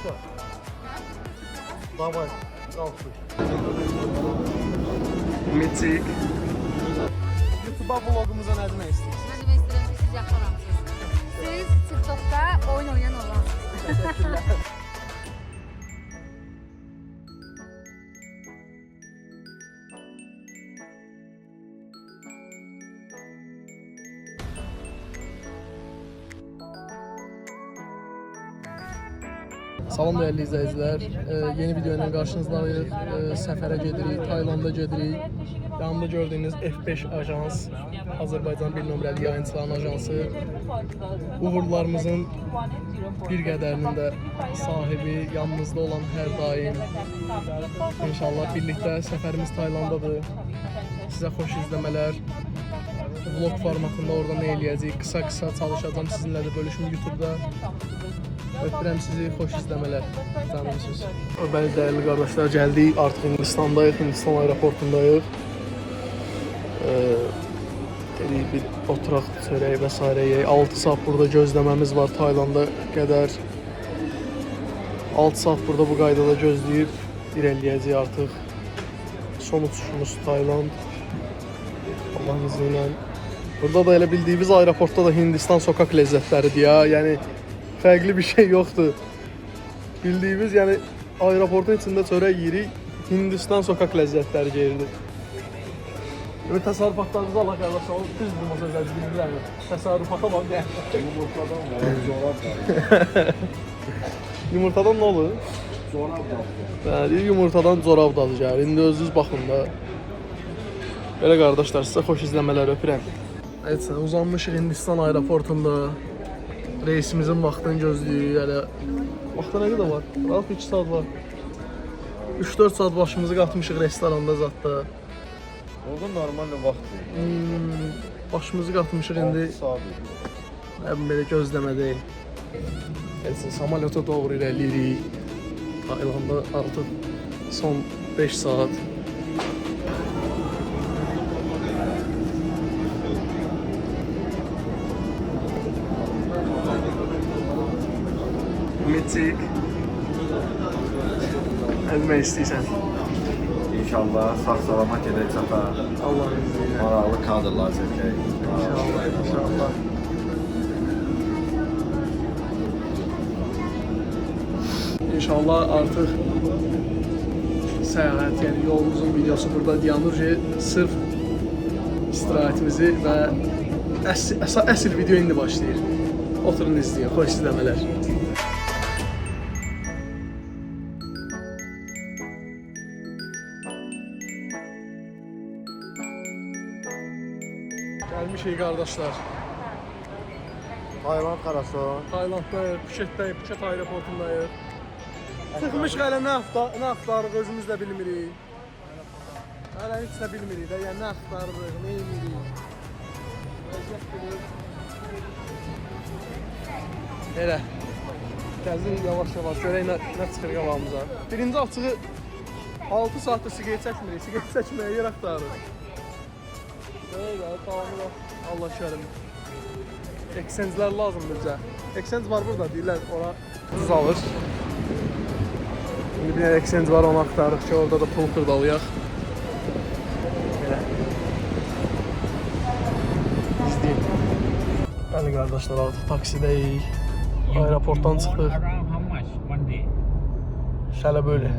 var. Davay, qalxır. Metik. YouTube'a vlogumuza nə demək istəyirsiniz? Mən demək istəyirəm ki, siz yaxaramsınız. Siz TikTok'da oyun oynayan olansınız. Təşəkkürlər. Salam değerli izleyiciler. Yeni video ile karşınızdayız. Səfərə gedirik, Taylanda gedirik. Yanımda gördüğünüz F5 ajans, Azərbaycan bir nömrəli yayıncıların ajansı. Uğurlarımızın bir qədərinin də sahibi, yanımızda olan hər daim. İnşallah birlikte səfərimiz Taylandadır. Sizə xoş izləmələr. Vlog formatında orada nə eləyəcəyik? Qısa çalışacağım sizinlə də bölüşüm YouTube'da. Öpürəm sizi, xoş izləmələr. Canımsınız. Bəli, dəyərli qardaşlar, gəldik. Artıq Hindistandayıq, Hindistan aeroportundayıq. Dedik, bir oturaq, çörək və s. 6 saat burada gözləməmiz var Taylanda qədər. 6 saat burada bu qaydada gözləyib irəliləyəcək artıq. Son uçuşumuz Tayland. Allah'ın izniyle. Burada da elə bildiyimiz aeroportda da Hindistan sokak ləzzətləridir ya. Yəni fərqli bir şey yoxdur. Bildiyimiz, yəni aeroportun içində çörək yeyirik, Hindistan sokak ləzzətləri yeridir. Böyle təsərrüfatlarınızı Allah qardaşlar, düz bu sözləri bilirlər mi? Təsərrüfata var, deyək. Yumurtadan var, zorab var. Yumurtadan nə olur? Zorab var. Bəli, yumurtadan zorab dadı gəlir. İndi özünüz baxın da. Belə qardaşlar, sizə xoş izləmələr, öpürəm. Evet, uzanmışıq Hindistan aeroportunda. Reisimizin vaxtını gözləyirik. Yəni vaxtı nə qədər var? Rahat 2 saat var. 3-4 saat başımızı qatmışıq restoranda zətdə. Orada normal vaxt değil. Başımızı qatmışıq indi. 6 saat. Belə gözləmədəyik. Gəlsin, samolyota doğru irəliyirik. Taylanda artıq son 5 saat. Metik. Nə demək istəyirsən? İnşallah sağ-salamat gedək çata. Allah'ın izniyle. Maraqlı kadrlar çəkək. İnşallah, inşallah. İnşallah artıq səyahət, yəni yolumuzun videosu burada dayanır ki, sırf istirahətimizi və əsl video indi başlayır. Oturun izləyin, xoş izləmələr. Gəlmişik qardaşlar. Tayvan qarası. Taylanddayıq, Phuket aeroportundayıq. Çıxmışıq hələ nə axtarırıq, özümüz də bilmirik. Hələ heç nə bilmirik də, yəni nə axtarırıq, nə edirik. Vəziyyət bilir. Elə. Gəzirik yavaş-yavaş, görək nə çıxır qabağımıza. Birinci açığı 6 saatda siqaret çəkmirik, siqaret çəkməyə yer axtarırıq. Öyle, tamamı Allah şərim. Eksenclər lazımdır bizə. Eksenc var burada, deyirlər, ora ucuz alır. Şimdi bir eksenc var, onu axtarırıq ki, orada da pul xırdalayaq. Belə. İzləyin. Bəli qardaşlar, artıq taksidəyik. Aeroportdan çıxdıq. Şələböli.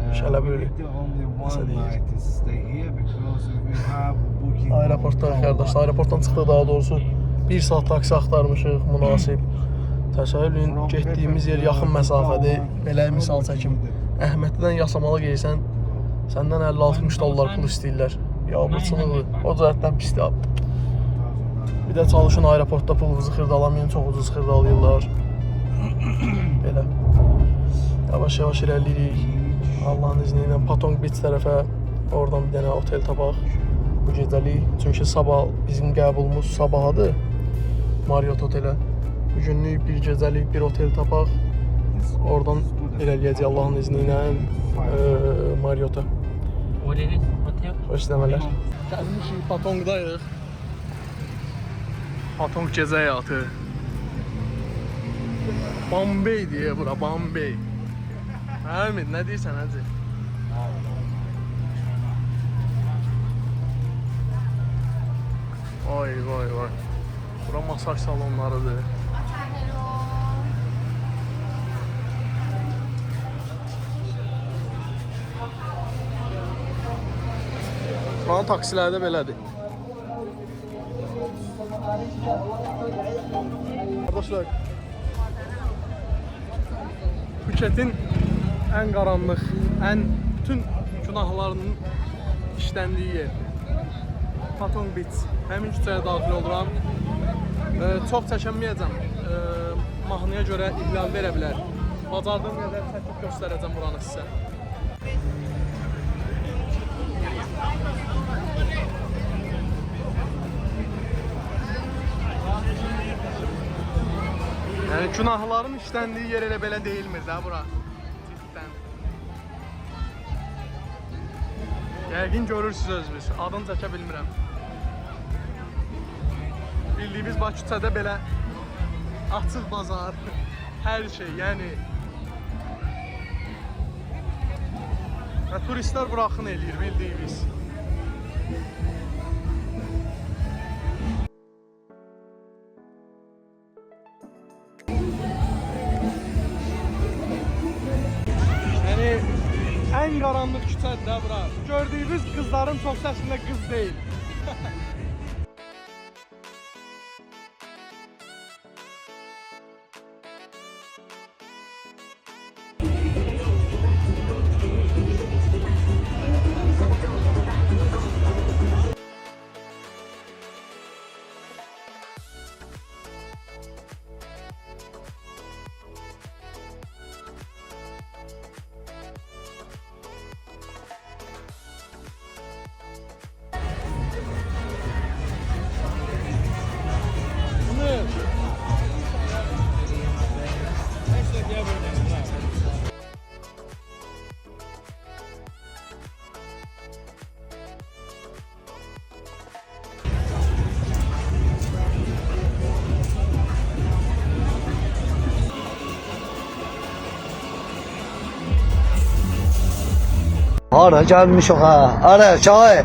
Nəsə deyir. Aeroportdayıq qardaşlar. Aeroportdan çıxdıq daha doğrusu. 1 saat taksi axtarmışıq, münasib. Təsəvvürün getdiyimiz yer yaxın məsafədir. Belə misal çəkim. Əhmədlidən Yasamalı geysən, səndən 50-60 dollar pul istəyirlər. Biabırçılıqdır. O cəhətdən pisdir abi. Bir də çalışın aeroportda pulunuzu xırdalamayın, çox ucuz xırdalayırlar. Belə. Yavaş-yavaş irəliyirik. Allah'ın izniyle Patong Beach tərəfə, oradan bir dənə otel tapaq bu gecəlik. Çünki sabah bizim qəbulumuz sabahadır. Marriott otelə. Bu günlük bir gecəlik bir otel tapaq. Oradan irəliyəcək Allah'ın izniyle Marriott'a. Xoş izləmələr. Gəlmişik Patong'dayıq. Patong gecə həyatı. Bombay diye bura, Bombay. Hə Ümid, nə deyirsən hacı? Vay vay vay. Bura masaj salonlarıdır. Buranın taksiləri də belədir. Arkadaşlar, Phuketin ən qaranlıq, bütün günahlarının işləndiyi yer. Patong Beach. Həmin küçəyə daxil oluram. Çox çəkənməyəcəm. Mahnıya görə ihlal verə bilər. Bacardığım qədər çəkib göstərəcəm buranı sizə. Yəni günahların işləndiyi yer elə belə deyilmir də bura. Cidden. Yəqin görürsünüz özünüz. Adını çəkə bilmirəm. Bildiyimiz Bakıda belə açıq bazar, hər şey, yəni turistlər buraxın eləyir bildiyimiz. Yəni ən qaranlıq küçədir də bura. Gördüyünüz qızların çox əslində qız deyil. Hara gelmişik ha? Ara çay.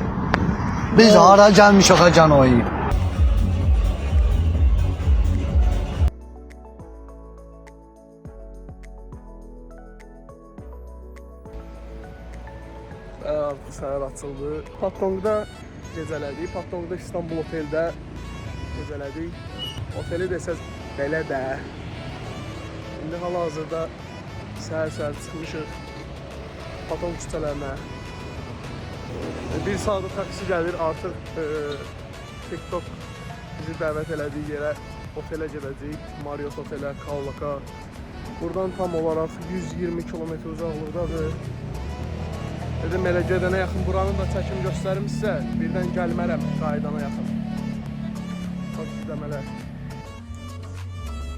Biz hara gelmişik ha canoyi. Artıq səhər açıldı. Patongda gecələdik. Patongda İstanbul oteldə gecələdik. Oteli desəz belə də. İndi hal-hazırda səhər çıxmışıq Patong küçələrinə. Bir saatda taksi gəlir, artıq TikTok bizi dəvət elədiyi yerə otelə gedəcəyik. Marriott otelə, Kaolaka. Buradan tam olaraq 120 kilometr uzaqlıqdadır. Dedim elə gedənə yaxın buranın da çəkim göstərim sizə. Birdən gəlmərəm qaydana yaxın. Bax izləmələr.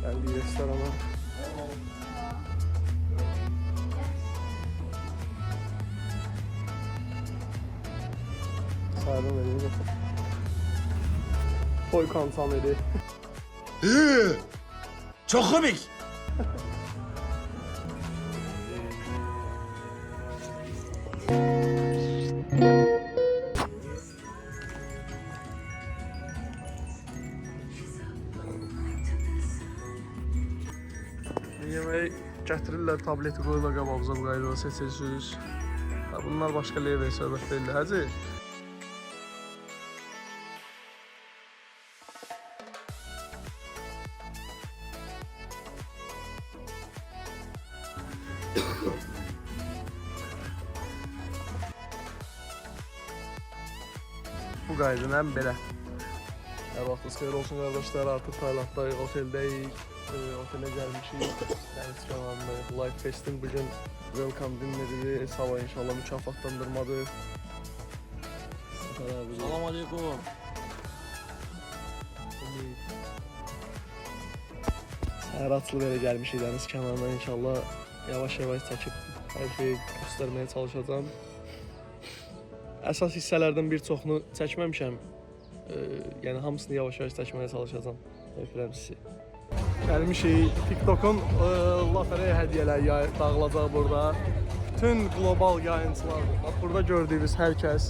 Gəldik restorana. Sağdan verir. Toy konsaneri. Çok komik. Yeməyi gətirirlər, tableti qoyurlar qabağımıza, bu qaydada seçirsiniz. Bunlar başqa level söhbət deyildi, həcə? Bu qaydadan belə. Hər vaxtınız xeyir olsun qardaşlar, artıq Taylanddayıq, oteldəyik, otelə gəlmişik, dəniz kənarındayıq. Life Fest'in bugün welcome dinleridir, sabah inşallah mükafatlandırmadır. Salam aleykum. Səhər açılıb elə gəlmişik dəniz kənarına, inşallah yavaş-yavaş çəkib hər şeyi göstərməyə çalışacağam. Əsas hissələrdən bir çoxunu çəkməmişəm. Yəni hamısını yavaş-yavaş çəkməyə çalışacağam. Öpürəm sizi. Gəlmişik. TikTok'un lotereya hədiyyələri dağılacaq burada. Bütün global yayıncılar. Bax burada gördüyünüz hər kəs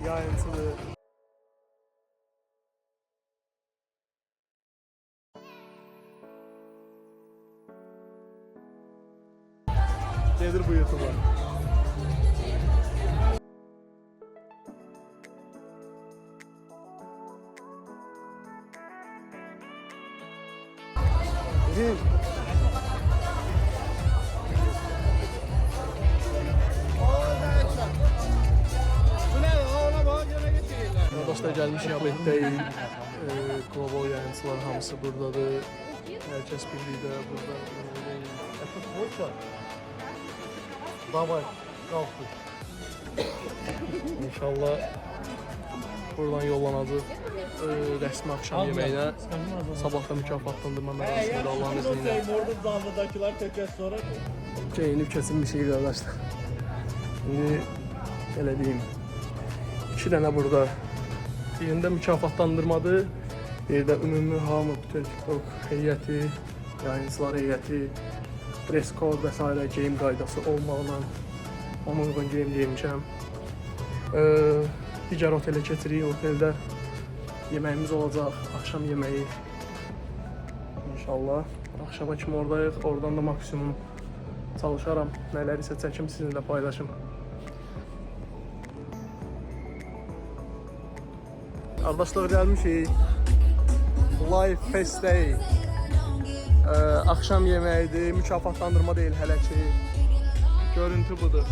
yayıncıdır. Gedir bu YouTube'a. Dostlar gəlmişik Abed'dəyik. Global yayıncılar hamısı buradadır. Hər kəs birlikdə burada. Davay, kalktı. İnşallah buradan yollanacaq rəsmi axşam yeməyinə. Sabah da mükafatlandırma mərasimində Allah'ın izniyle. Orada zanlıdakiler tekrar sonra. Geyinib keçinmişik qardaşlar. İndi elə deyim. 2 dənə burada. Birində mükafatlandırmadır. Bir də ümumi hamı bütün TikTok heyəti, yayıncılar heyəti, dress code və s. geyim qaydası olmaqla ona uyğun geyim geymişəm. Digər otelə keçirik. Oteldə yeməyimiz olacaq, axşam yeməyi. İnşallah axşama kimi oradayıq. Oradan da maksimum çalışaram. Nələri isə çəkim sizinlə paylaşım. Arkadaşlar gəlmişik. Live Fest Day. Axşam yeməyidir, mükafatlandırma deyil hələ ki. Görüntü budur.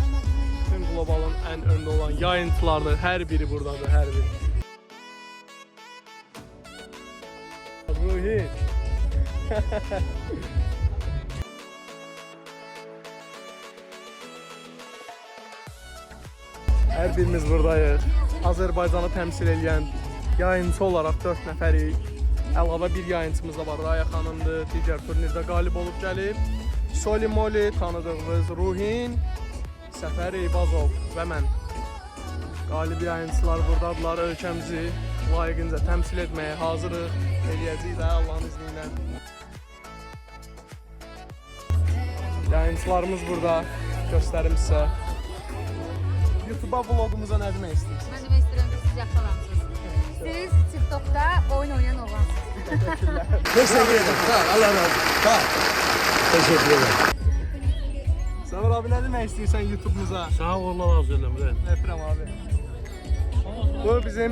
Bütün globalın ən öndə olan yayıntılardır. Hər biri buradadır, hər biri. Ruhi. Hər birimiz buradayıq. Azərbaycanı təmsil edən yayıncı olaraq 4 nəfərik. Əlavə bir yayıncımız da var, Raya xanımdır. Digər turnirdə qalib olub gəlib. Soli Moli tanıdığımız Ruhin, Səfər Eyvazov və mən. Qalib yayıncılar buradadılar. Ölkəmizi layiqincə təmsil etməyə hazırıq. Eləyəcəyik də Allah'ın izniyle. Yayıncılarımız burada. Göstərim sizə. YouTube'a vlogumuza nə demək istəyirsiniz? Mən demək istəyirəm ki, siz yaxalamsınız. Siz TikTok'da oyun oynayan oğlansınız. Teşekkür ederim. Sağ ol, Allah razı olsun. Sağ ol. Teşekkür ederim. Səmir abi nə demək istəyirsən YouTube'umuza? Sağ ol, Allah razı olsun. Öpürəm abi. Bu bizim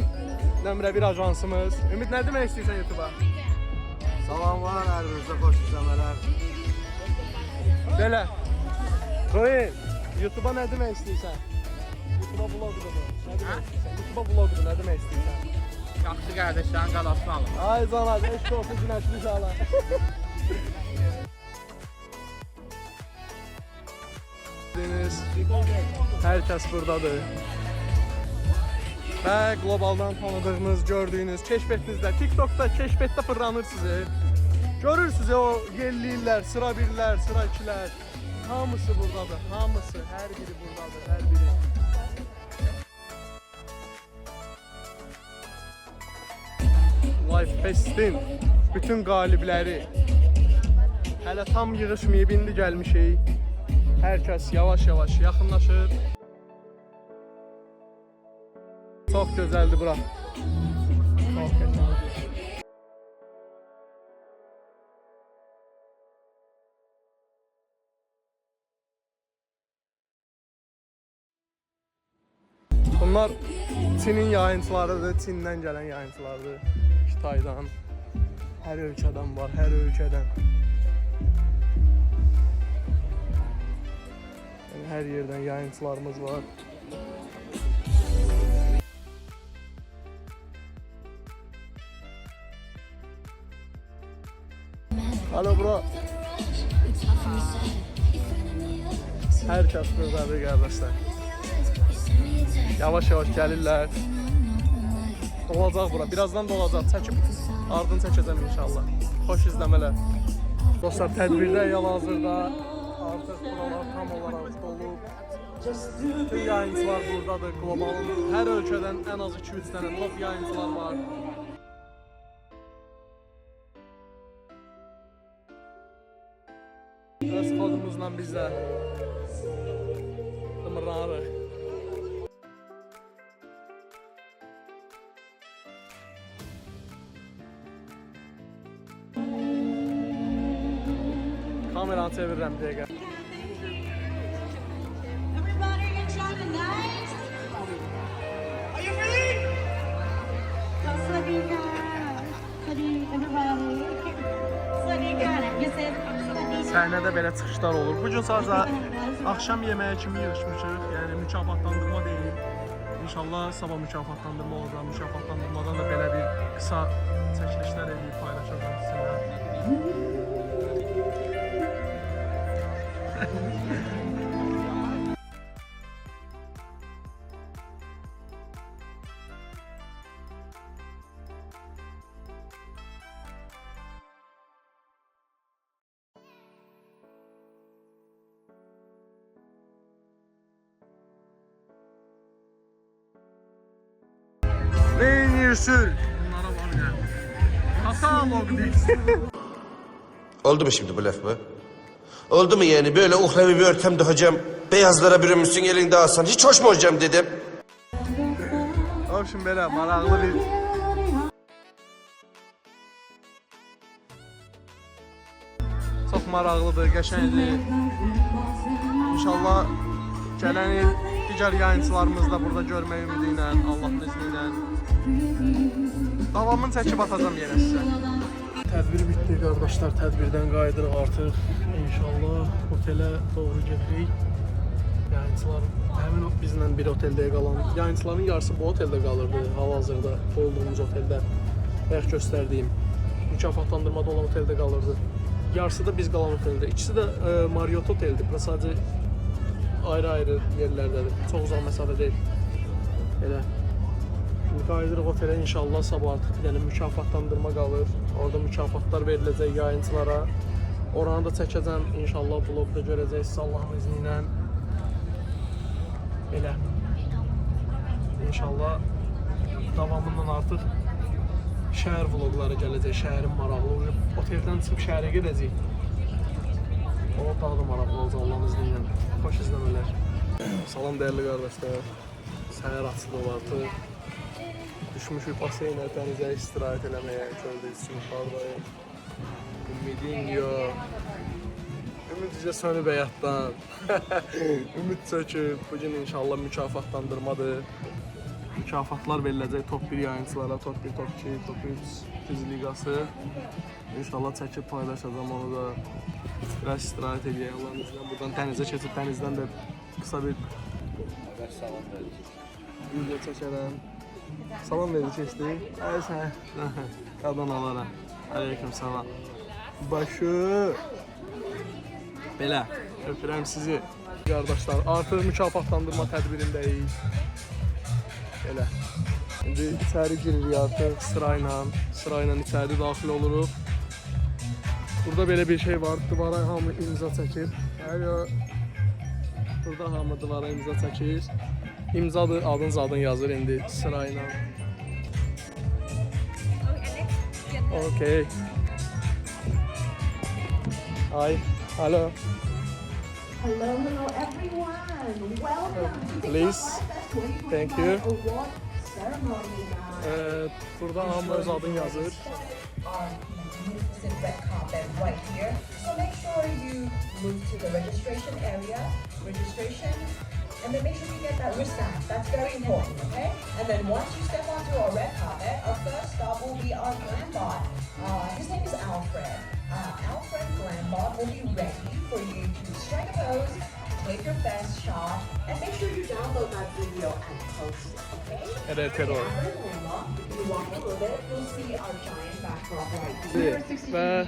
nömrə 1 ajansımız. Ümid nə demək istəyirsən YouTube'a? Salamlar, hər birinizə xoş izləmələr. Belə. Roy, YouTube'a nə demək istəyirsən? YouTube'a vlogudur bu. Nə demək istəyirsən? YouTube'a vlogudur, nə demək istəyirsən? Yaxşı qardaşların qalasını alın. Ay canaz, eşq olsun günəşli şala. Hər kəs buradadır. Və globaldan tanıdığınız, gördüyünüz, keşfetinizdə, TikTok'da, keşfetdə fırlanır sizi. Görürsünüz o yerlilər, sıra birlər, sıra ikilər. Hamısı buradadır, hamısı, hər biri buradadır, hər biri. Live Fest'in bütün qalibləri hələ tam yığışmayıb, indi gəlmişik. Hər kəs yavaş-yavaş yaxınlaşır. Çox gözəldir bura. Çox gözəldir. Bunlar Çinin yayıncılarıdır, Çindən gələn yayıncılardır. Kitaydan, hər ölkədən var, hər ölkədən. Yəni, hər yerdən yayıncılarımız var. Alo bro. Hər kəs buradadır qardaşlar. Yavaş-yavaş gəlirlər. Dolacaq bura. Birazdan dolacaq. Çəkib ardını çəkəcəm inşallah. Xoş izləmələr. Dostlar, tədbirdə hal-hazırda artıq buralar tam olaraq dolub. Bütün yayıncılar buradadır. Globalın hər ölkədən ən az 2-3 dənə top yayıncılar var. Dress kodumuzla biz də dımırlanırıq. Kameranı çevirirəm bir dəqiqə. Everybody enjoy the night. Are you ready? Swadika. Everybody. Swadika. You said Swadika. Səhnədə belə çıxışlar olur. Bu gün sadəcə axşam yeməyi kimi yığışmışıq. Yəni mükafatlandırma deyil. İnşallah sabah mükafatlandırma olacaq. Mükafatlandırmadan da belə bir qısa çəkilişlər edib paylaşacağam sizinlə. Neynirsin? Bunlara var ya. Katalog değilsin. Oldu mu şimdi bu laf mı? Oldu mu yani böyle uhrevi bir ortamda hocam beyazlara bürünmüşsün elinde alsan hiç hoş mu hocam dedim. Abi şimdi böyle maraqlı bir çox maraqlıdır, qəşəngdir. İnşallah gələn il digər yayıncılarımızı da burada görmək ümidi ilə, Allahın izni ilə davamını çəkib atacağım yenə sizə. Tədbir bitdi qardaşlar, tədbirdən qayıdırıq artıq. İnşallah otelə doğru gedirik. Yayıncılar həmin bizlə bir oteldə qalan, yayıncıların yarısı bu oteldə qalırdı hal-hazırda olduğumuz oteldə. Bayaq göstərdiyim mükafatlandırmada olan oteldə qalırdı. Yarısı da biz qalan oteldə. İkisi də Marriott oteldir. Bura sadəcə ayrı-ayrı yerlərdədir. Çox uzaq məsafə deyil. Elə. Şimdi qayıdırıq otelə inşallah sabah artıq bir dənə mükafatlandırma qalır. Orada mükafatlar veriləcək yayıncılara. Oranı da çəkəcəm. İnşallah vlogda görəcəksiniz Allahın izni ilə. Elə. İnşallah davamından artıq şəhər vlogları gələcək. Şəhərin maraqlı olacaq. Oteldən çıxıb şəhərə gedəcəyik. O daha da maraqlı olacaq Allahın izni ilə. Xoş izləmələr. Salam dəyərli qardaşlar. Səhər açılıb artıq. Düşmüşük baseynə, dənizə istirahət eləməyə, çöldə siniflardayıq. Ümidin yox. Ümid bizə sönüb həyatdan. Ümid çöküb. Bugün inşallah mükafatlandırmadır. Mükafatlar veriləcək top 1 yayıncılara, top 1, top 2, top 3 Düz Liqası. İnşallah çəkib paylaşacağım onu da. Biraz istirahət edəyək Allah'ın izniyle. Buradan dənizə keçib, dənizdən də qısa bir video çəkərəm. Salam verin keçdi. Ay sən. Qadan alaram. Aleyküm salam. Başı. Belə. Öpürəm sizi. Qardaşlar, artıq mükafatlandırma tədbirindəyik. Belə. İndi içəri giririk artıq sırayla içəri daxil oluruq. Burada belə bir şey var. Divara hamı imza çəkir. Burada hamı divara imza çəkir. İmzadır, adın zadın yazır indi sırayla. Okay. Hi. Hello. Hello, everyone. Welcome to the Please. Thank you. award ceremony. Burada hamı öz adın yazır. Magnificent red carpet right here. So make sure you move to the registration area, and then make sure you get that wristband. That's very important, okay? And then once you step onto our red carpet, our first stop will be our Glambot. His name is Alfred. Alfred Glambot will be ready for you to strike a pose, take your best shot, and make sure you download that video and post it, okay? Evet, terör. If you walk a little bit, you'll see our giant backdrop right Evet, here. ve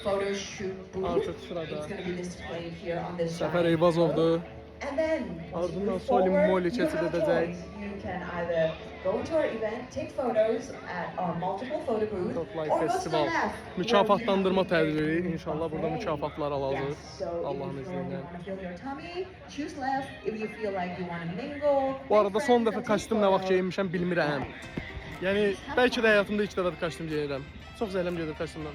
Photo shoot booth. artık sırada It's going to be displayed here on this Səfər giant Eyvazovdur. And then Ardından Solim Moli keçid edəcək. You can either go to our event, take photos at our multiple photo booth, Top Life or go to the Festival. left. Mükafatlandırma tədbiri. İnşallah burada mükafatlar alacağıq. Yes, so Allah'ın if you izniyle. want to feel your tummy, choose left. If you feel like you want to mingle. Bu arada make son friends dəfə and kostyum take nə vaxt photos. geyinmişəm bilmirəm. Yəni bəlkə də həyatımda ilk dəfədir kostyum geyinirəm. Çox zəhləm gedir kostyumdan.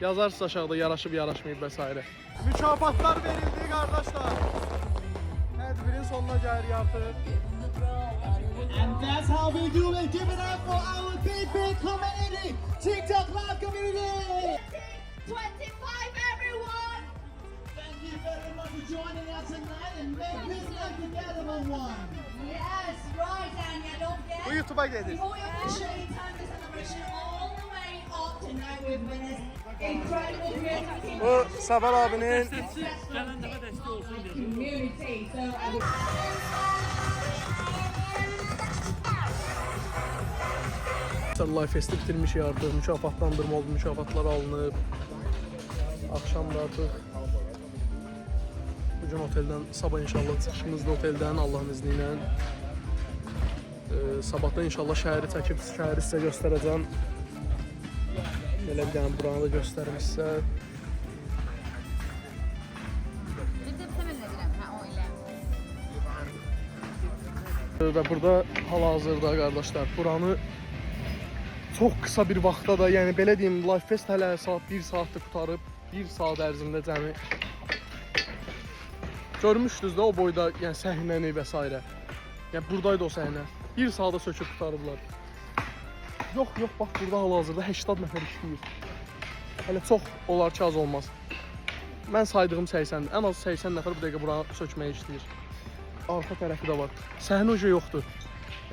Yazarsınız aşağıda yaraşıb yaraşmayıb və s. Mükafatlar verildi qardaşlar. Tədbirin sonuna gəlir artıq. And that's how we do it. Give it up for our big community, TikTok Live community. 25 everyone! Thank you very much for joining us tonight and make this life together for one. Yes, right, Anya, don't Bu forget. YouTube'a gedir. Before we officially turn the celebration all the way up tonight with winners, incredible creativity. Bu Səfər abinin Gələn dəfə dəstək olsun dedim. Community. Live Fest'i bitirmişik artıq. Mükafatlandırma oldu, mükafatlar alınıb. Akşam da artıq bugün oteldən, sabah inşallah çıxışımızda oteldən Allahın izni ilə. Sabahda inşallah şəhəri çəkib, şəhəri sizə göstərəcəm. Belə bir dənə buranı da göstərim sizə. Bir də təmin edirəm, hə, o ilə. Və burada hal-hazırda qardaşlar buranı çox qısa bir vaxtda da, yəni belə deyim, Live Fest hələ saat 1 saatda qutarıb, 1 saat ərzində cəmi görmüşdünüz də o boyda, yəni səhnəni və s. Yəni buradaydı o səhnə. 1 saata söküb qutarıblar. Yox, bax burada hal-hazırda 80 nəfər işləyir. Hələ çox olar ki, az olmaz. Mən saydığım 80-dir. Ən az 80 nəfər bu dəqiqə buranı sökməyə işləyir. Arxa tərəfi də var. Səhnə ucu yoxdur.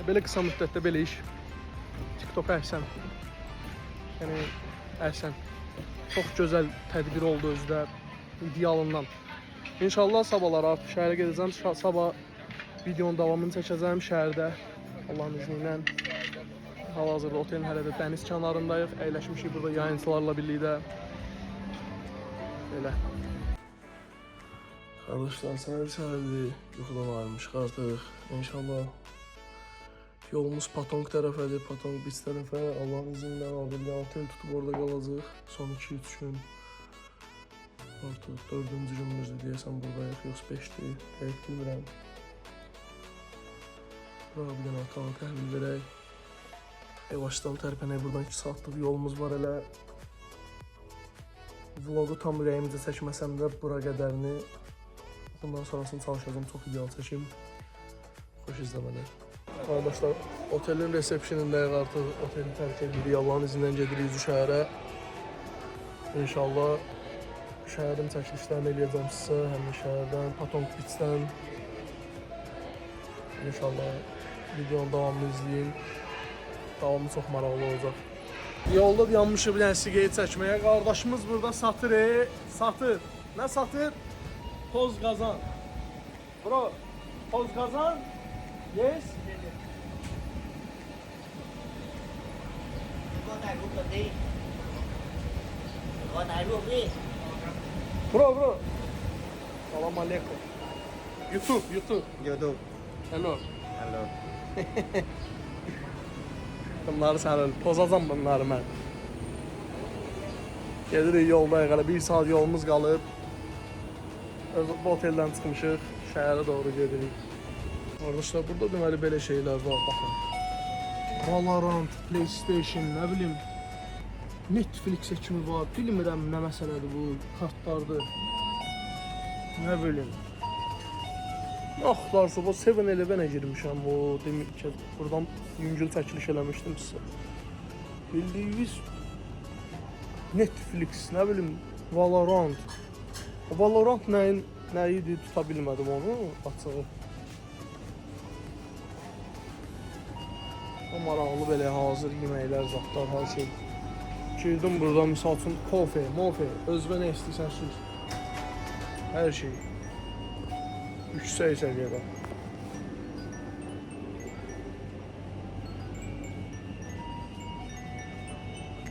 Belə qısa müddətdə belə iş. TikTok əhsən. Yəni əhsən. Çox gözəl tədbir oldu özü də idealından. İnşallah sabahlar artıq şəhərə gedəcəm. Sabah videonun davamını çəkəcəm şəhərdə. Allahın izni ilə. Hal-hazırda otelin hələ də dəniz kənarındayıq. Əyləşmişik burada yayıncılarla birlikdə. Belə. Qardaşlar, sənə səhərdir. Yuxudan ayırmışıq artıq. İnşallah yolumuz Patong tərəfədir, Patong Beach tərəfə. Allahın izni ilə orada bir otel tutub orada qalacaq. Son 2-3 gün. Artıq 4-cü günümüzdür deyəsən buradayıq, yoxsa 5-dir, dəqiq bilmirəm. Bura bir dənə otağı təhvil verək. Yavaşdan tərpənək, buradan 2 saatlıq yolumuz var elə. Vlogu tam ürəyimizə çəkməsəm də bura qədərini bundan sonrasını çalışacağım, çox ideal çəkim. Xoş izləmələr. Arkadaşlar, otelin resepsiyonundayıq artıq, oteli tərk edirik, Allahın izindən gedirik şəhərə. İnşallah şəhərin çəkilişlərini eləyəcəm sizə, həm də şəhərdən, Patong Beach'dən. İnşallah videonun davamını izləyin. Davamı çox maraqlı olacaq. Yolda yanmışıq bir dənə siqaret çəkməyə. Qardaşımız burada satır, satır. Nə satır? Toz qazan. Bro, toz qazan? Yes? Bro. Salam aleykum. YouTube. Hello. Bunları sənə pozacam bunları mən. Gedirik yoldayıq, hələ 1 saat yolumuz qalıb. Bu oteldən çıxmışıq, şəhərə doğru gedirik. Arkadaşlar, burada deməli belə şeylər var, baxın. Valorant, PlayStation, nə bilim, Netflix-ə kimi var, bilmirəm nə məsələdir bu, kartlardır. Nə bilim. Axlarsa, bu 7-Eleven-ə girmişəm, o demir ki, buradan yüngül çəkiliş eləmişdim sizə. Bildiyiniz Netflix, nə bilim, Valorant. Valorant nə idi, tuta bilmədim onu, açığı. O maraqlı belə hazır yeməklər, zatlar, hər şey. Girdim burada, misal üçün, kofe, özünə nə istəyirsən süz. Hər şey. Yüksək səviyyədə.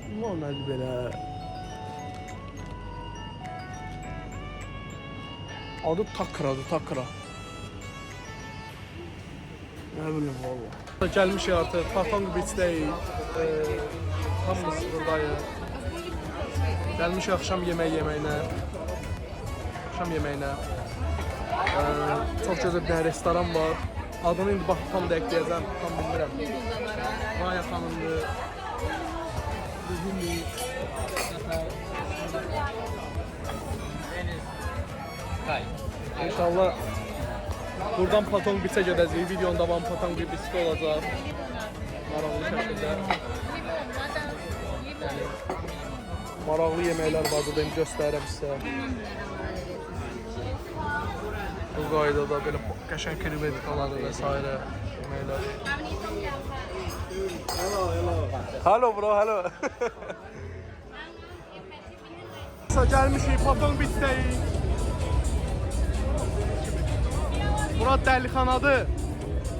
Bunlar nədir belə? Adı Takra. Nə bilim valla. Gəlmişik artıq, Patong Beach'dəyik. Hamımız buradayıq. Gəlmişik axşam yeməyinə. Çox gözəl bir dənə restoran var. Adını indi bax tam dəqiq deyəcəm, tam bilmirəm. Raya xanımdır. Düzünlük, Səfər, İnşallah buradan Patong Beach'e gedəcəyik. Videonun davamı Patong Beach'də olacaq. Maraqlı şəkildə. Maraqlı yeməklər var, burada göstərirəm sizə. Bu qaydada belə qəşəng krevetkaları və s. yeməklər. Hello bro, hello. Gəlmişik, Patong Beach'dəyik. Bura dəlixanadır.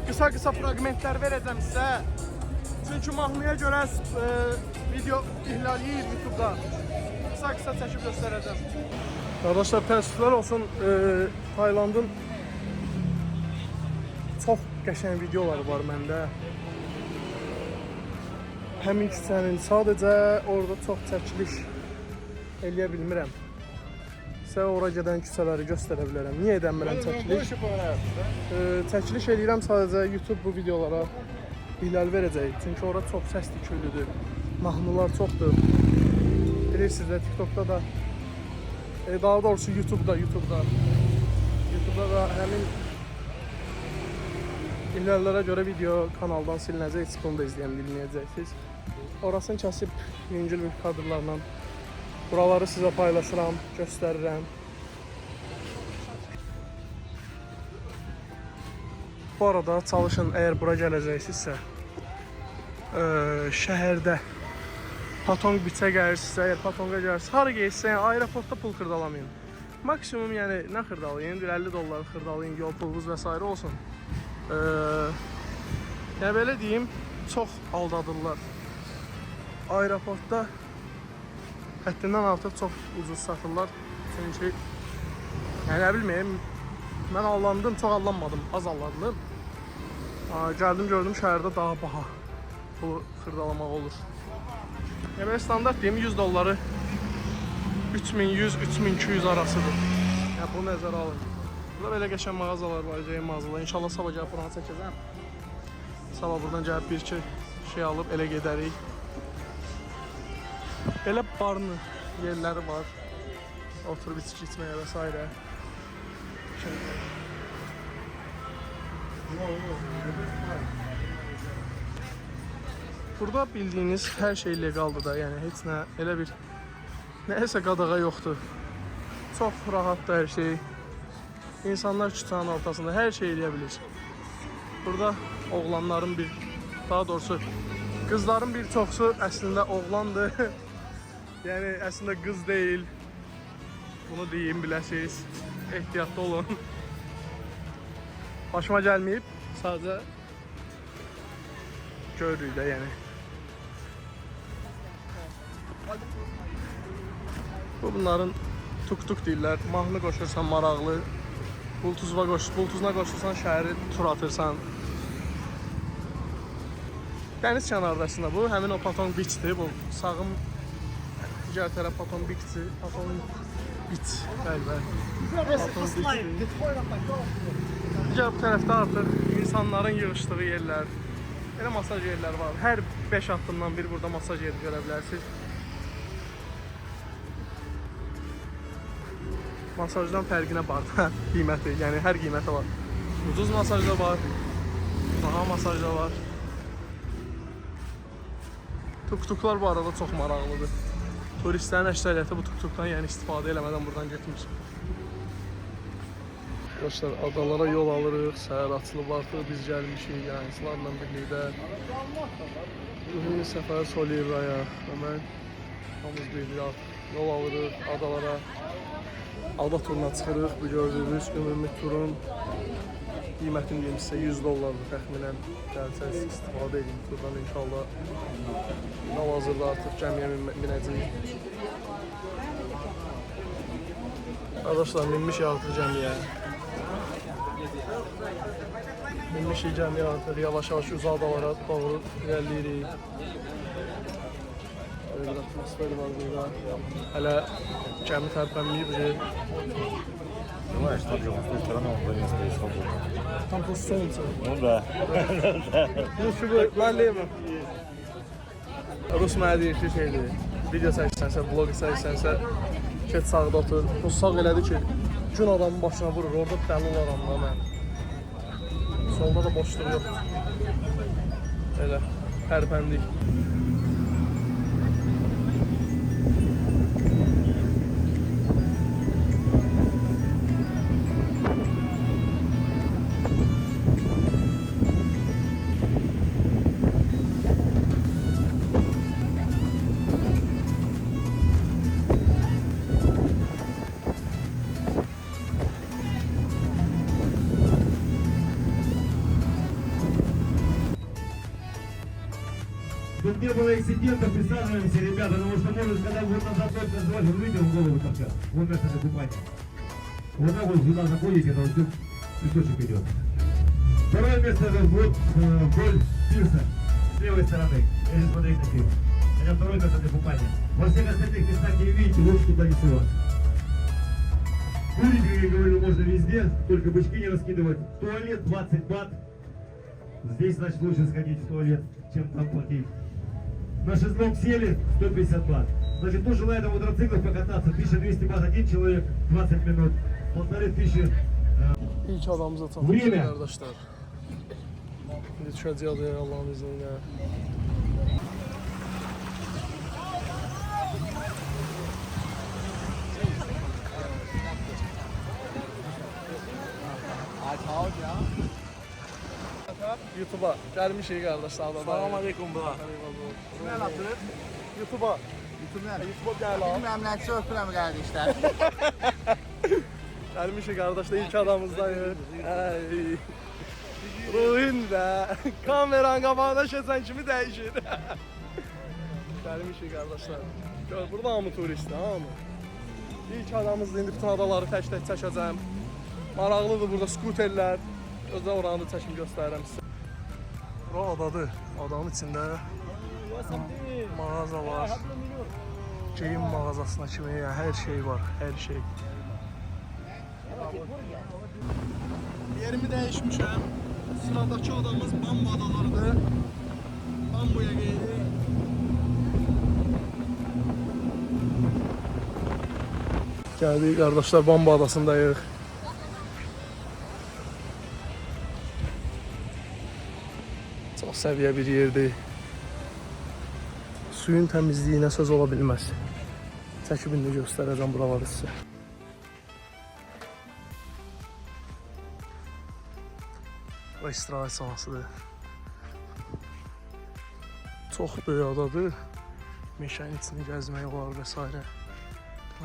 Qısa fraqmentlər verəcəm sizə. Çünki mahnıya görə video ihlal yiyir YouTube'da. Qısa çəkib göstərəcəm. Qardaşlar, təəssüflər olsun, Taylandın çox qəşəng videoları var məndə. Həmin küçənin sadəcə orada çox çəkiliş eləyə bilmirəm. Sizə ora gedən küçələri göstərə bilərəm. Niyə edəmirəm çəkiliş? Çəkiliş eləyirəm sadəcə YouTube bu videolara ihlal verəcək. Çünki ora çox səsli küylüdür. Mahnılar çoxdur. Bilirsiniz də TikTok'da da, daha doğrusu YouTube'da da həmin ihlallara görə video kanaldan silinəcək, heç bunu da izləyən bilməyəcəksiniz. Orasını kəsib yüngül bir kadrlarla buraları sizə paylaşıram, göstərirəm. Bu arada çalışın, əgər bura gələcəksinizsə, şəhərdə Patong Beach'e gəlirsinizsə, əgər Patonga gəlirsinizsə, hara gəlirsinizsə, yəni aeroportda pul xırdalamayın. Maksimum yəni nə xırdalayın, $50 xırdalayın, yol pulunuz və s. olsun. Yəni belə deyim, çox aldadırlar. Aeroportda həddindən artıq çox ucuz satırlar. Çünki yəni nə bilməyim, mən allandım, çox allanmadım, az allandım. Gəldim, gördüm şəhərdə daha baha pulu xırdalamaq olur. Yəni belə standart deyim, $100 3100-3200 arasıdır. Yəni bunu nəzərə alın. Burada belə qəşəng mağazalar var, mağazalar. İnşallah sabah gəlib buranı çəkəcəm. Sabah buradan gəlib bir-iki şey alıb elə gedərik. Belə barını yerləri var. Oturub içki içməyə və s. Burada bildiyiniz hər şey legaldır da, yəni heç nə, elə bir nəsə qadağa yoxdur. Çox rahatdır hər şey. İnsanlar küçənin ortasında hər şey eləyə bilir. Burada oğlanların daha doğrusu qızların bir çoxsu əslində oğlandır. Yəni əslində qız deyil. Bunu deyim, biləsiniz. Ehtiyatlı olun. Başıma gəlməyib, sadəcə görürük də yəni. Bunların tuk-tuk deyirlər. Mahnı qoşursan maraqlı. Bultuzuna qoşursan şəhəri tur atırsan. Dəniz kənarındasında bu. Həmin o Patong Beach'dir. Bu sağım digər tərəf Patong Beach'dir. Patong Beach. Bəli. Patong Beach'dir. Digər bu tərəfdə artıq insanların yığışdığı yerlər. Elə masaj yerləri var. Hər 5 addımdan bir burada masaj yeri görə bilərsiniz. Masajdan fərqinə var da qiyməti, yəni hər qiyməti var. Ucuz masaj da var, baha masaj da var. Tuk-tuklar bu arada çox maraqlıdır. Turistlərin əksəriyyəti bu tuk-tukdan yəni istifadə eləmədən buradan getmiş. Arkadaşlar, adalara yol alırıq, səhər açılıb artıq biz gəlmişik yayıncılarla birlikdə. Ümumi səfər Soliraya, hemen hamımız birlikdə yol alırıq adalara. Ada turuna çıxırıq, bu gördüyünüz ümumi turun qiymətini deyim sizə $100 təxminən. Gəlsəniz istifadə edin turdan inşallah. Hal-hazırda artıq gəmiyə minəcəyik. Arkadaşlar, minmişik artıq gəmiyə. Minmişik gəmiyə artıq, yavaş-yavaş uzaq adalara doğru irəliyirik. Böyle bir atmosferi var burada. Hələ gəmi tərpənməyibdir. Tam po солнце. Ну да. Ну, чтобы налево. Rus mənə deyir ki, şeydir, video çəksənsə, vlog çəksənsə, get sağda otur. O sağ elədi ki, gün adamın başına vurur. Orada dəli olaram da mən. Solda da boşluq yoxdur. Elə, tərpəndik. Тут не было инцидентов, присаживаемся, ребята, потому что, может, когда год назад точно сложим, выйдем в голову только. Вот место для купания. Вот так вот сюда заходите, там все песочек идет. Второе место это вот вдоль пирса, с левой стороны, если смотреть на пирс. Это второе место для купания. Во всех остальных местах, где видите, лучше туда не соваться. Курить, как я говорю, можно везде, только бычки не раскидывать. Туалет 20 бат. Здесь, значит, лучше сходить в туалет, чем там платить. На шезлонг сели, 150 бат. Значит, кто желает на квадроциклах покататься, 1200 бат один человек, 20 минут, 1500. İlk adamımıza çatmışıq Время. qardaşlar. İndi düşəcəyik Allahın izni ilə. YouTube'a gəlmişik qardaşlar. Salam aleykum bura. Nə yaptınız? YouTube'a. YouTube'a gəl al. Bilmem nə söhbürəm qardaşlar. Gəlmişik qardaşlar ilk adamızdayıq. Ey. Ruhin də kameranın qabağına keçən kimi dəyişir. Gəlmişik qardaşlar. Gör burada hamı turistdir, hamı. İlk adamızdır, indi bütün adaları tək-tək çəkəcəm. Maraqlıdır burada skuterlər. Özdə oranı çəkim göstərirəm sizə. Bura adadır. Adanın içində mağaza var. Geyim mağazasına kimi, yəni hər şey var, hər şey. Yerimi dəyişmişəm. Sıradakı adamız Bambu adalarıdır. Bambuya gelirik. Gəldik qardaşlar, Bambu adasındayıq. Çox səviyyə bir yerdir. Suyun təmizliyinə söz ola bilməz. Çəkib indi göstərəcəm buraları sizə. Bu istirahət sahasıdır. Çox böyük adadır. Meşənin içini gəzmək olar və s.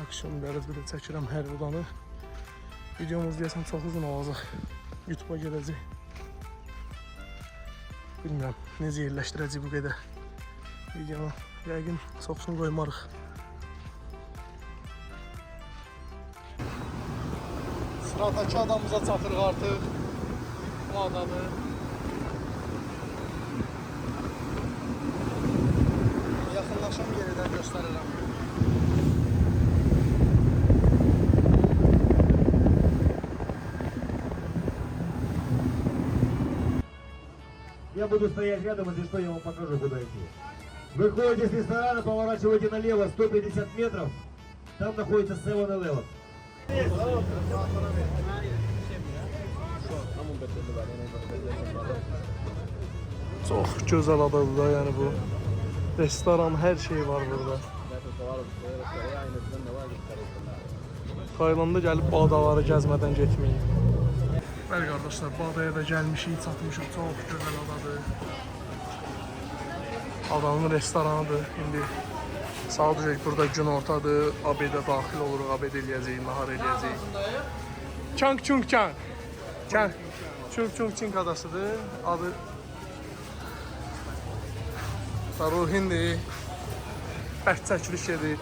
Aksiyonları da çəkirəm hər odanı. Videomuz deyəsəm çox uzun olacaq. YouTube'a gələcək. Bilmirəm, necə yerləşdirəcək bu qədər videonu. Yəqin çoxsunu qoymarıq. Sıradakı adamımıza çatırıq artıq. Bu adanı. Yaxınlaşan yerindən göstərirəm. Я буду стоять рядом, если что, я вам покажу, куда идти. Выходите с ресторана, поворачиваете налево 150 метров. Там находится 7-Eleven. Çox gözəl adadır da, yəni bu. Restoran, hər şey var burada. Taylanda gəlib bu adaları gəzmədən getməyin. Bəli qardaşlar, bu adaya da gəlmişik, çatmışıq. Çox gözəl adadır. Adanın restoranıdır. İndi sadəcə burada gün ortadır. ABD-ə daxil oluruq, ABD eləyəcəyik, nahar eləyəcəyik. Çang Chung Chang. Chung Chung Ching adasıdır. Adı Ruhindir. Bərk çəkiliş edir.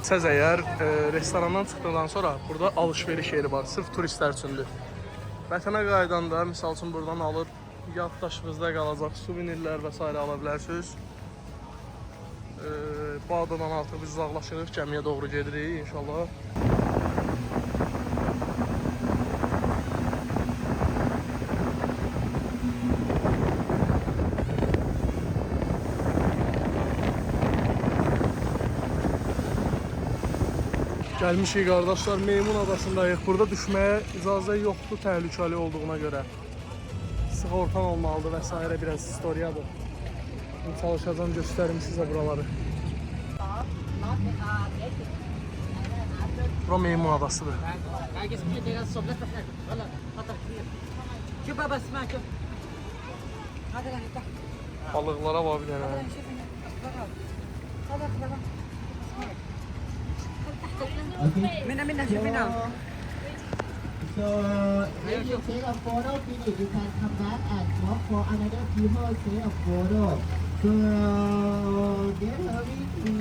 Siz əgər restorandan çıxdıqdan sonra burada alış-veriş yeri var, sırf turistlər üçündür. Vətənə qaydanda, misal üçün buradan alıb yaddaşınızda qalacaq suvenirlər və s. ala bilərsiniz. Bu adadan artıq biz uzaqlaşırıq, gəmiyə doğru gedirik inşallah. Gəlmişik qardaşlar, Meymun adasındayıq. Burada düşməyə icazə yoxdur təhlükəli olduğuna görə. Sığortan olmalıdır və s. biraz istoriyadır. Çalışacağım, göstərim sizə buraları. Bura Meymun adasıdır. Balıqlara var bir dənə. So if you take a photo finish, you can come back and walk for another people take a photo. So get hurry to.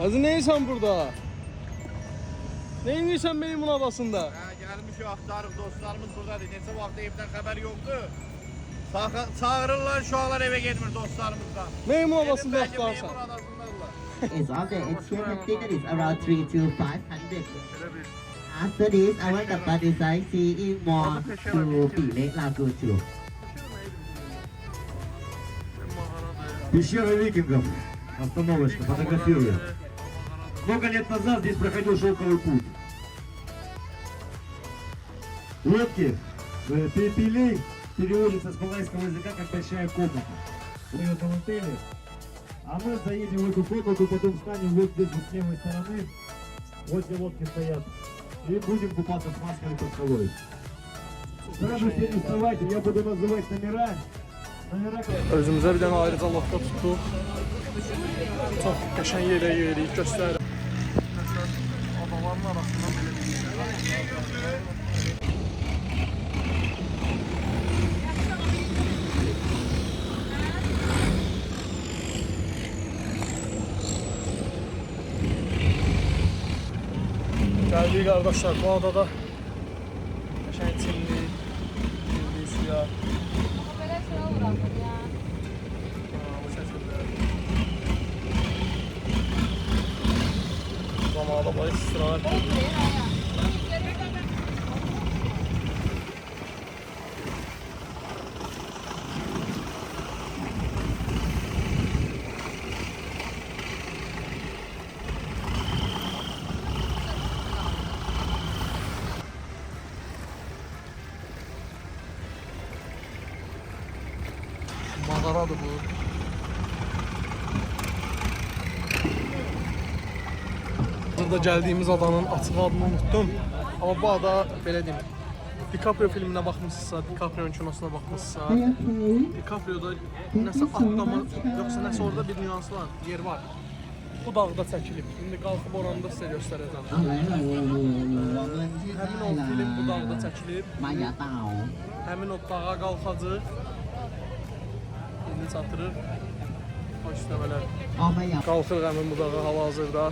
Azı neysən burada? Neyinirsən Meymun adasında? Gəlmiş axtarıq, dostlarımız buradadır. Neçə vaxt evdən xəbər yoxdur. Çağırırlar, uşaqlar evə getmir dostlarımızdan. Meymun adasında axtarsan. Meymun adasındadırlar. It's on the ancient ticket is around 3 to 500. After this, I want the party sightseeing more to Pile Lagoon too. Пещера викингов. Остановочка, фотографирую. Много лет назад здесь проходил шелковый путь. Лодки Пилей переводится с малайского языка как большая комната. В этом отеле. А мы заедем в эту комнату, потом встанем вот здесь вот с левой стороны. Вот где лодки стоят. И будем купаться с масками под скалой. Сразу все не вставайте, я буду называть номера. Özümüzə bir dənə ayrıca lotka tutduq. Çox qəşəng yerə yeyirik, göstərirəm. Adaların arasından belə Gəldik qardaşlar, bu adada qəşəng çimlik, girdik suya. Zamanında bayağı istirahət edirik. Mağaradır bu. Burada gəldiyimiz adanın açıq adını unuttum. Amma bu ada, belə deyim, DiCaprio filminə baxmışsınızsa, DiCaprio'nun kinosuna baxmışsınızsa, DiCaprio'da nəsə atlama, yoxsa nəsə orada bir nüans var, yer var. Bu dağda çəkilib. İndi qalxıb oranda sizə göstərəcəm. Həmin o film bu dağda çəkilib. Həmin o dağa qalxacaq. İndi çatırır. Baş istəmələr. Qalxır həmin bu dağa hal-hazırda.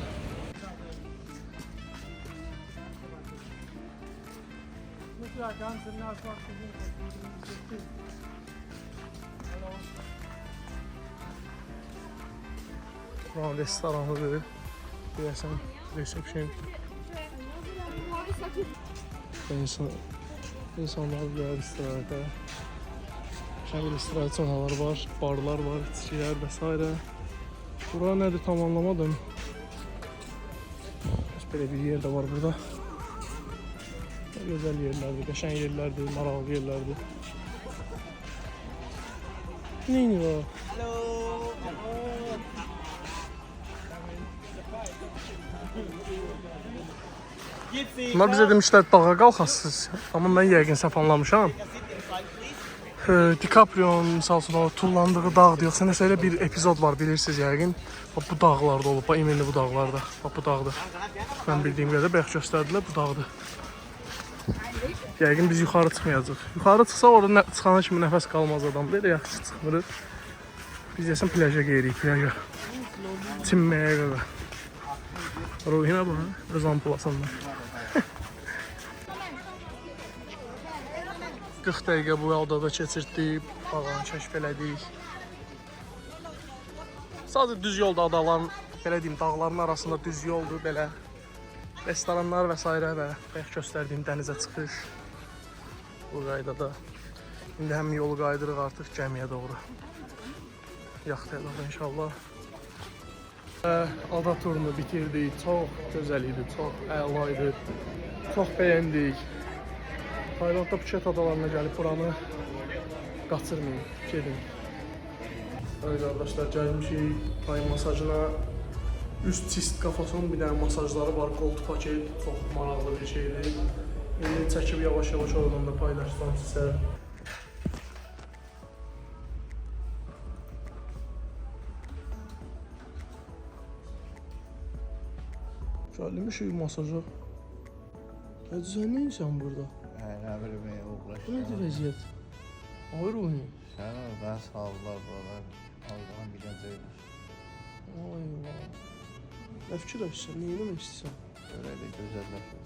Buranın restoranıdır. Deyəsən, resepsiyon. İnsanlar gəlir istirahətə. Şəhər istirahət zonaları var, barlar var, içkilər və s. Bura nədir tam anlamadım. Belə bir yer də var burada. Gözəl yerlərdir, qəşəng yerlərdir, maraqlı yerlərdir. Neyini var? Bunlar bizə demişlər dağa qalxasınız. Amma mən yəqin səhv anlamışam. DiCaprio'nun misal üçün o tullandığı dağdır, yoxsa nəsə elə bir epizod var bilirsiniz yəqin. Bu dağlarda olub, iminli bu dağlarda. Bu dağdır. Mən bildiyim qədər bayaq göstərdilər, bu dağdır. Yəqin biz yuxarı çıxmayacaq. Yuxarı çıxsa orada çıxana kimi nəfəs qalmaz adam. Belə yaxşı çıxmırıq. Biz deyəsən plaja gelirik, plaja. Çinməyə qədər. Ruhina bu, öz ampulasınlar. 40 dəqiqə bu adada keçirdik, bağını kəşf elədik. Sadəcə düz yolda adaların, belə deyim, dağların arasında düz yoldur, belə restoranlar və s. və bayaq göstərdiyim dənizə çıxış bu qaydada. İndi həm yolu qaydırıq artıq gəmiyə doğru. Yaxtayalıq inşallah. Ada turunu bitirdik. Çox gözəl idi, çox əla idi. Çox bəyəndik. Taylandda Phuket adalarına gəlib buranı qaçırmayın, gedin. Evet arkadaşlar, gəlmişik tay masajına. Üst çist kafasının bir dənə masajları var, gold paket. Çox maraqlı bir şeydir. İndi çəkib yavaş-yavaş oradan da paylaşacağım sizə. Gəlmişik masaja. Sən nə insan burada? Nə bilim, uğraşır. Bu nədir vəziyyət? Ağır oyun. Sən oradan saldılar buralar. Allah'ın biləcəkdir. Ay Allah. Nə fikirləşsən, nə eləmək istəyirsən? Böyle de gözəlləşir.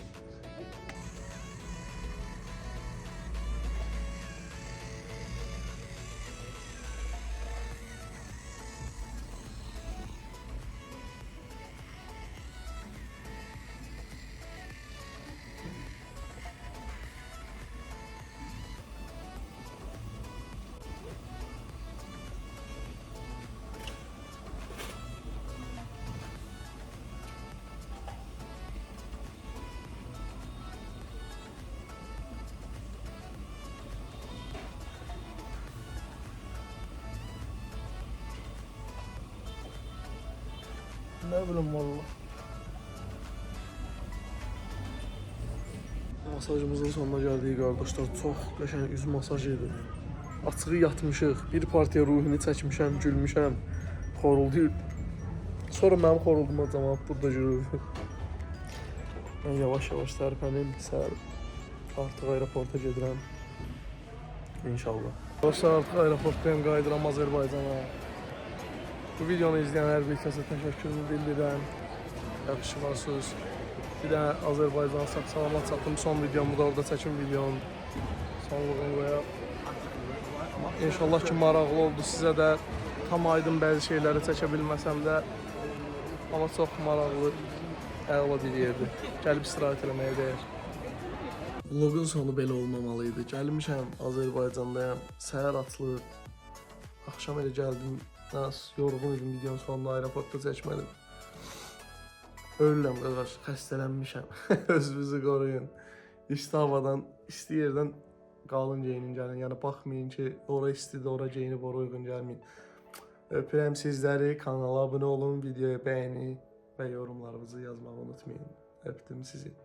Ne bileyim valla. Masajımızın sonuna gəldik qardaşlar. Çox qəşəng üz masajı idi. Açığı yatmışıq. Bir partiya ruhunu çəkmişəm, gülmüşəm. Xorulduyum. Sonra mənim xorulduma cəmaət burada görür. Mən yavaş-yavaş tərpənim. Səhər artıq aeroporta gedirəm. İnşallah. Dostlar, artıq aeroportdayım, qayıdıram Azərbaycana. Bu videonu izləyən hər bir kəsə təşəkkürümü bildirirəm. Yapışıqlarsınız. Bir də Azərbaycan sağ-salamat çatdım. Son videomu da orada çəkim videonun sonluğunu qoyaq. İnşallah ki maraqlı oldu sizə də. Tam aydın bəzi şeyləri çəkə bilməsəm də. Amma çox maraqlı, əla bir yerdir. Gəlib istirahət eləməyə dəyər. Vlogun sonu belə olmamalıydı. Gəlmişəm, Azərbaycandayam. Səhər açılır. Axşam elə gəldim. Yorğun idim, videonun sonunda aeroportda çəkmədim. Ölürəm qardaş, xəstələnmişəm. Özünüzü qoruyun. İsti havadan, isti yerdən qalın geyinin gəlin. Yəni baxmayın ki, ora istidir, ora geyinib ora uyğun gəlməyin. Öpürəm sizləri, kanala abunə olun, videoya bəyəni və yorumlarınızı yazmağı unutmayın. Öpdüm sizi.